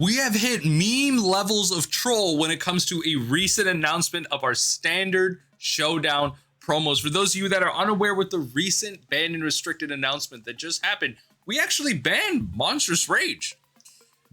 We have hit meme levels of troll when it comes to a recent announcement of our standard showdown promos. For those of you that are unaware with the recent banned and restricted announcement that just happened, we actually banned Monstrous Rage.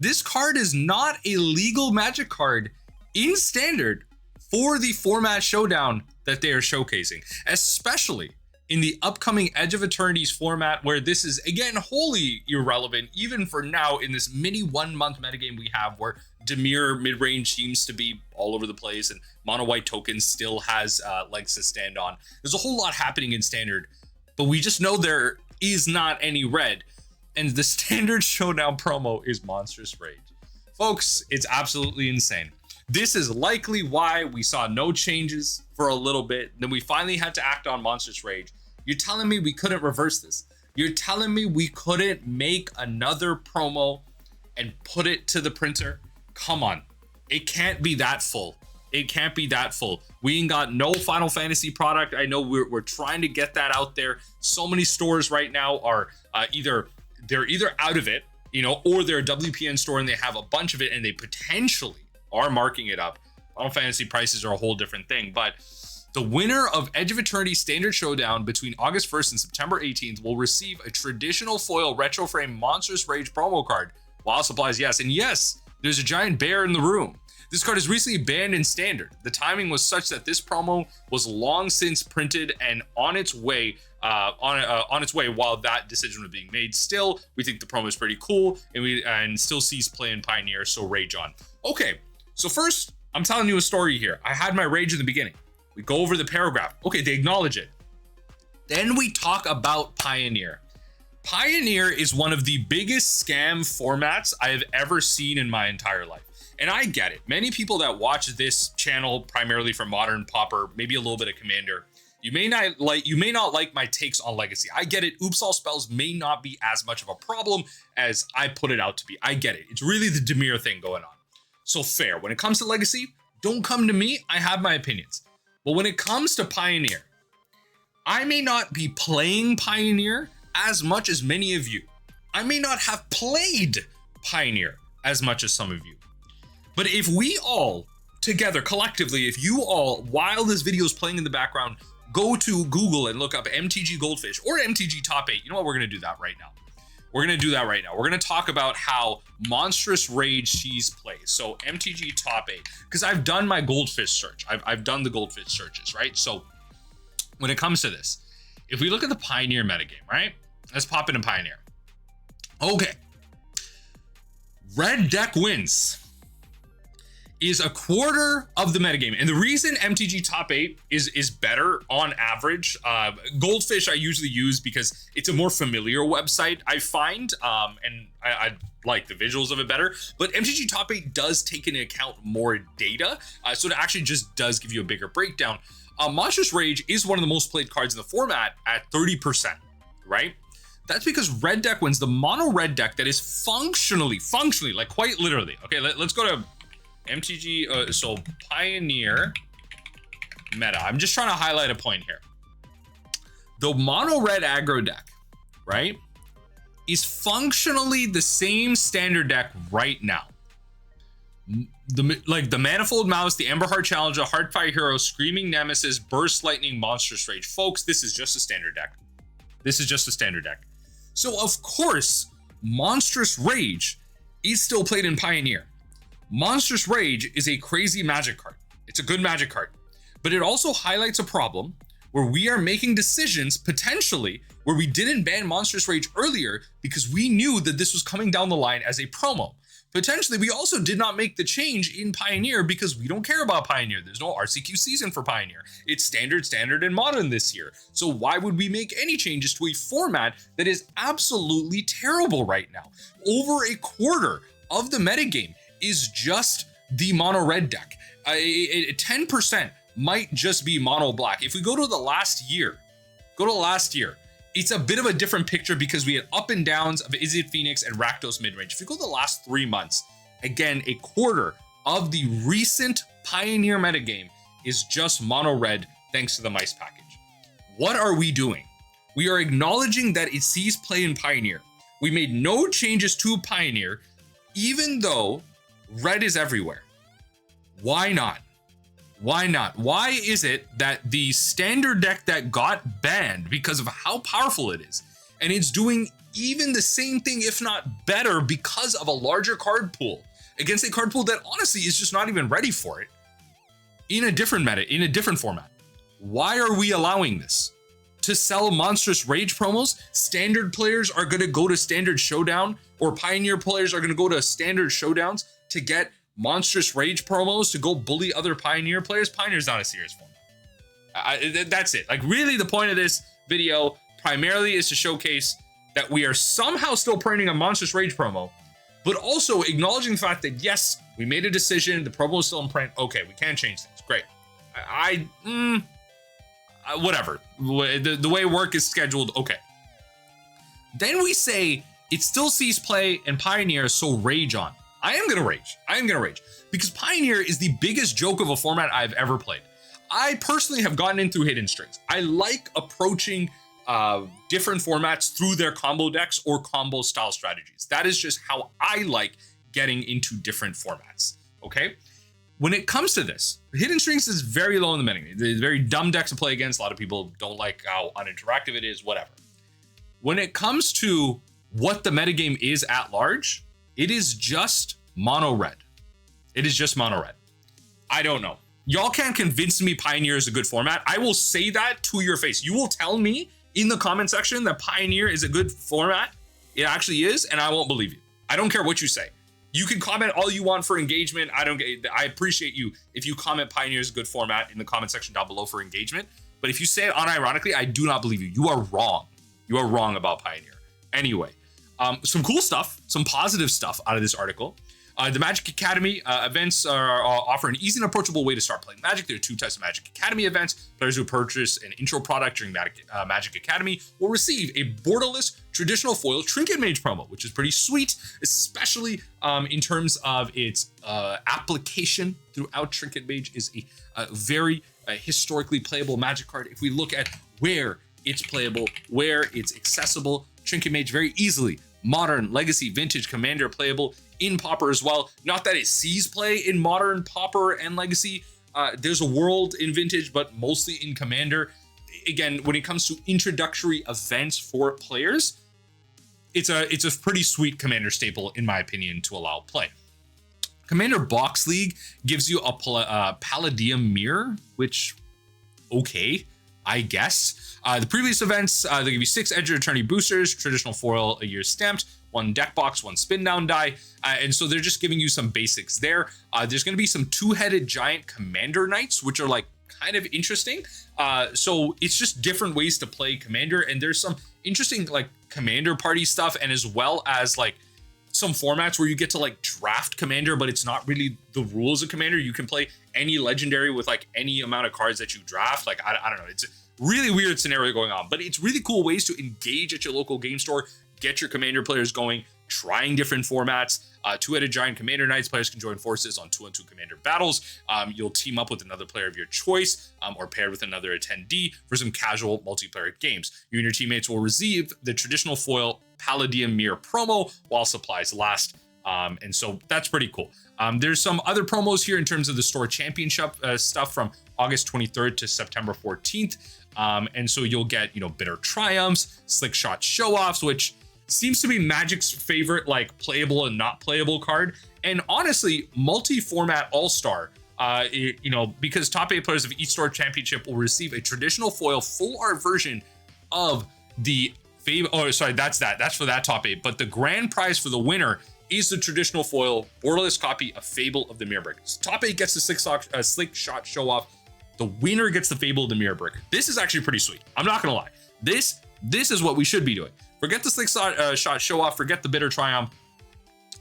This card is not a legal Magic card in standard for the format showdown that they are showcasing, especially in the upcoming Edge of Eternities format, where this is again wholly irrelevant even for now in this mini 1 month metagame we have, where Dimir mid-range seems to be all over the place and mono white tokens still has legs to stand on. There's a whole lot happening in standard, but we just know there is not any red, and the standard showdown promo is Monstrous Rage. Folks, it's absolutely insane. This is likely why we saw no changes for a little bit, then we finally had to act on Monstrous Rage. You're telling me we couldn't reverse this? You're telling me we couldn't make another promo and put it to the printer? Come on, it can't be that full. It can't be that full. We ain't got no Final Fantasy product. I know we're trying to get that out there. So many stores right now are either out of it, you know, or they're a WPN store and they have a bunch of it and they potentially are marking it up. Final Fantasy prices are a whole different thing, but the winner of Edge of Eternity Standard Showdown between August 1st and September 18th will receive a traditional foil retro frame Monstrous Rage promo card. While supplies, yes. And yes, there's a giant bear in the room. This card is recently banned in Standard. The timing was such that this promo was long since printed and on its way while that decision was being made. Still, we think the promo is pretty cool and still sees play in Pioneer, so rage on. Okay, so first, I'm telling you a story here. I had my rage in the beginning. We go over the paragraph. Okay, they acknowledge it. Then we talk about Pioneer. Pioneer is one of the biggest scam formats I have ever seen in my entire life. And I get it. Many people that watch this channel primarily for Modern, Pauper, maybe a little bit of Commander, you may not like my takes on Legacy. I get it. Oops All Spells may not be as much of a problem as I put it out to be. I get it. It's really the Dimir thing going on. So fair. When it comes to Legacy, don't come to me. I have my opinions. But when it comes to Pioneer, I may not be playing Pioneer as much as many of you. I may not have played Pioneer as much as some of you. But if we all together collectively, if you all, while this video is playing in the background, go to Google and look up MTG Goldfish or MTG Top 8, you know what? We're going to do that right now. We're going to talk about how Monstrous Rage sees plays. So MTG Top 8, because I've done my Goldfish search. I've done the Goldfish searches, right? So when it comes to this, if we look at the Pioneer metagame, right? Let's pop into Pioneer. Okay. Red deck wins is a quarter of the metagame. And the reason MTG Top 8 is better on average, Goldfish I usually use because it's a more familiar website, I find, and I like the visuals of it better. But MTG Top 8 does take into account more data, so it actually just does give you a bigger breakdown. Monstrous Rage is one of the most played cards in the format at 30%, right? That's because red deck wins, the mono red deck that is functionally, like quite literally. Okay, let's go to MTG, so Pioneer meta. I'm just trying to highlight a point here. The mono red aggro deck, right, is functionally the same standard deck right now. The Manifold Mouse, the Emberheart Challenger, Heartfire Hero, Screaming Nemesis, Burst Lightning, Monstrous Rage. Folks, this is just a standard deck. This is just a standard deck. So of course, Monstrous Rage is still played in Pioneer. Monstrous Rage is a crazy Magic card. It's a good Magic card, but it also highlights a problem where we are making decisions potentially where we didn't ban Monstrous Rage earlier because we knew that this was coming down the line as a promo. Potentially, we also did not make the change in Pioneer because we don't care about Pioneer. There's no RCQ season for Pioneer. It's standard, and modern this year. So why would we make any changes to a format that is absolutely terrible right now? Over a quarter of the metagame is just the mono red deck. 10% might just be mono black. If we go to the last year, it's a bit of a different picture because we had up and downs of Izzet Phoenix and Rakdos midrange. If you go the last 3 months, again, a quarter of the recent Pioneer metagame is just mono red thanks to the mice package. What are we doing? We are acknowledging that it sees play in Pioneer. We made no changes to Pioneer, even though Red is everywhere. Why not? Why not? Why is it that the standard deck that got banned because of how powerful it is, and it's doing even the same thing, if not better, because of a larger card pool against a card pool that honestly is just not even ready for it in a different meta, in a different format? Why are we allowing this? To sell Monstrous Rage promos, standard players are going to go to Standard Showdown, or Pioneer players are going to go to Standard Showdowns to get Monstrous Rage promos to go bully other Pioneer players. Pioneer's not a serious format. That's it. Like, really, the point of this video primarily is to showcase that we are somehow still printing a Monstrous Rage promo, but also acknowledging the fact that, yes, we made a decision, the promo is still in print. Okay, we can change things. Great. Whatever. The way work is scheduled, okay. Then we say it still sees play in Pioneer, so rage on. I am gonna rage. Because Pioneer is the biggest joke of a format I've ever played. I personally have gotten in through Hidden Strings. I like approaching different formats through their combo decks or combo style strategies. That is just how I like getting into different formats, okay? When it comes to this, Hidden Strings is very low in the metagame. It's very dumb deck to play against. A lot of people don't like how uninteractive it is, whatever. When it comes to what the metagame is at large, it is just mono red. It is just mono red. I don't know. Y'all can't convince me Pioneer is a good format. I will say that to your face. You will tell me in the comment section that Pioneer is a good format. It actually is, and I won't believe you. I don't care what you say. You can comment all you want for engagement. I appreciate you if you comment Pioneer is a good format in the comment section down below for engagement. But if you say it unironically, I do not believe you. You are wrong. You are wrong about Pioneer. Anyway, some cool stuff, some positive stuff out of this article. The Magic Academy events offer an easy and approachable way to start playing Magic. There are 2 types of Magic Academy events. Players who purchase an intro product during Magic Academy will receive a borderless traditional foil Trinket Mage promo, which is pretty sweet, especially in terms of its application throughout. Trinket Mage is a very historically playable Magic card. If we look at where it's playable, where it's accessible, Trinket Mage very easily Modern, Legacy, Vintage, Commander playable in Pauper as well. Not that it sees play in Modern, Pauper, and Legacy. There's a world in Vintage, but mostly in Commander. Again, when it comes to introductory events for players, it's a pretty sweet Commander staple, in my opinion, to allow play. Commander Box League gives you a Palladium Mirror, which, okay, I guess. The previous events, they give you 6 Edge of Eternity boosters, traditional foil, a year stamped, 1 deck box, 1 spin down die, and so they're just giving you some basics there. There's going to be some 2-headed giant Commander Knights, which are like kind of interesting. So it's just different ways to play Commander, and there's some interesting like Commander party stuff, and as well as like some formats where you get to like draft Commander, but it's not really the rules of Commander. You can play any legendary with like any amount of cards that you draft. Like I don't know, it's a really weird scenario going on, but it's really cool ways to engage at your local game store, get your Commander players going, trying different formats. 2-headed giant Commander Knights, players can join forces on 2-on-2 Commander battles. You'll team up with another player of your choice, or paired with another attendee for some casual multiplayer games. You and your teammates will receive the traditional foil Palladium Mirror promo while supplies last. And so that's pretty cool. There's some other promos here in terms of the store championship stuff from August 23rd to September 14th. And so you'll get, Bitter Triumphs, Slick Shot Show-Offs, which seems to be Magic's favorite, like, playable and not playable card. And honestly, multi-format all-star, because top 8 players of each store championship will receive a traditional foil full art version of the that's for that top 8. But the grand prize for the winner is the traditional foil borderless copy of Fable of the Mirrorbreaker. So top 8 gets the Slick Shot Show-Off. The winner gets the Fable of the Mirrorbreaker. This is actually pretty sweet. I'm not gonna lie. This is what we should be doing. Forget the Slick Shot Show-Off. Forget the Bitter Triumph.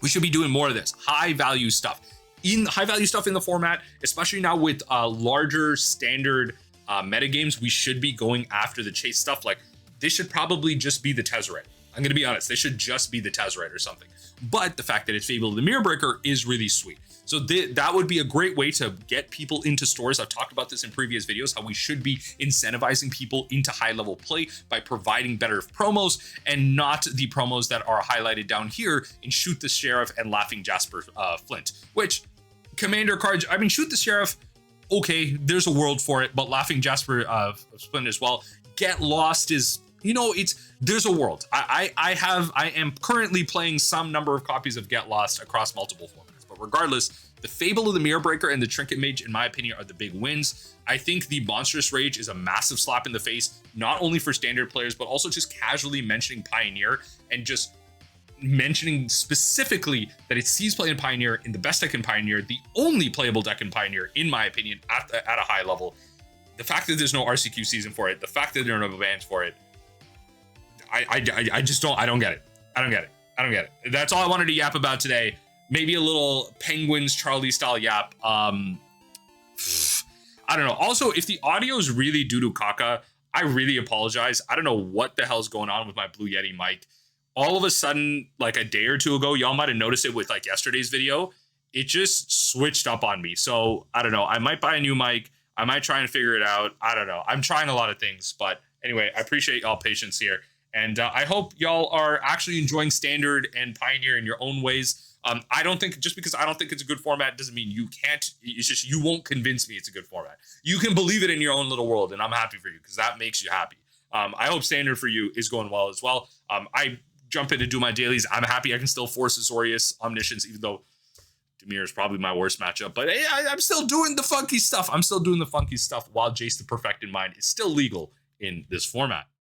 We should be doing more of this high value stuff in the format, especially now with larger standard metagames. We should be going after the chase stuff. Like, this should probably just be the Tezzeret. I'm going to be honest. They should just be the Tezzeret or something. But the fact that it's Fable of the Mirrorbreaker is really sweet. So that would be a great way to get people into stores. I've talked about this in previous videos, how we should be incentivizing people into high level play by providing better promos, and not the promos that are highlighted down here in Shoot the Sheriff and Laughing Jasper Flint, which commander cards, I mean, Shoot the Sheriff, okay, there's a world for it, but Laughing Jasper Flint as well. Get Lost is, you know, there's a world. I am currently playing some number of copies of Get Lost across multiple formats, but regardless, the Fable of the Mirror Breaker and the Trinket Mage, in my opinion, are the big wins. I think the Monstrous Rage is a massive slap in the face, not only for standard players, but also just casually mentioning Pioneer and just mentioning specifically that it sees play in Pioneer in the best deck in Pioneer, the only playable deck in Pioneer, in my opinion, at a high level. The fact that there's no RCQ season for it, the fact that there are no bans for it, I just don't get it. I don't get it. That's all I wanted to yap about today. Maybe a little Penguins Charlie style yap. I don't know. Also, if the audio is really due to Kaka, I really apologize. I don't know what the hell's going on with my Blue Yeti mic. All of a sudden, like a day or two ago, y'all might have noticed it with like yesterday's video. It just switched up on me. So I don't know. I might buy a new mic. I might try and figure it out. I don't know. I'm trying a lot of things. But anyway, I appreciate y'all patience here. And I hope y'all are actually enjoying Standard and Pioneer in your own ways. I don't think, just because I don't think it's a good format doesn't mean you can't. It's just you won't convince me it's a good format. You can believe it in your own little world, and I'm happy for you because that makes you happy. I hope Standard for you is going well as well. I jump in to do my dailies. I'm happy I can still force Azorius Omniscience, even though Dimir is probably my worst matchup. But hey, I'm still doing the funky stuff. While Jace the Perfect in Mind is still legal in this format.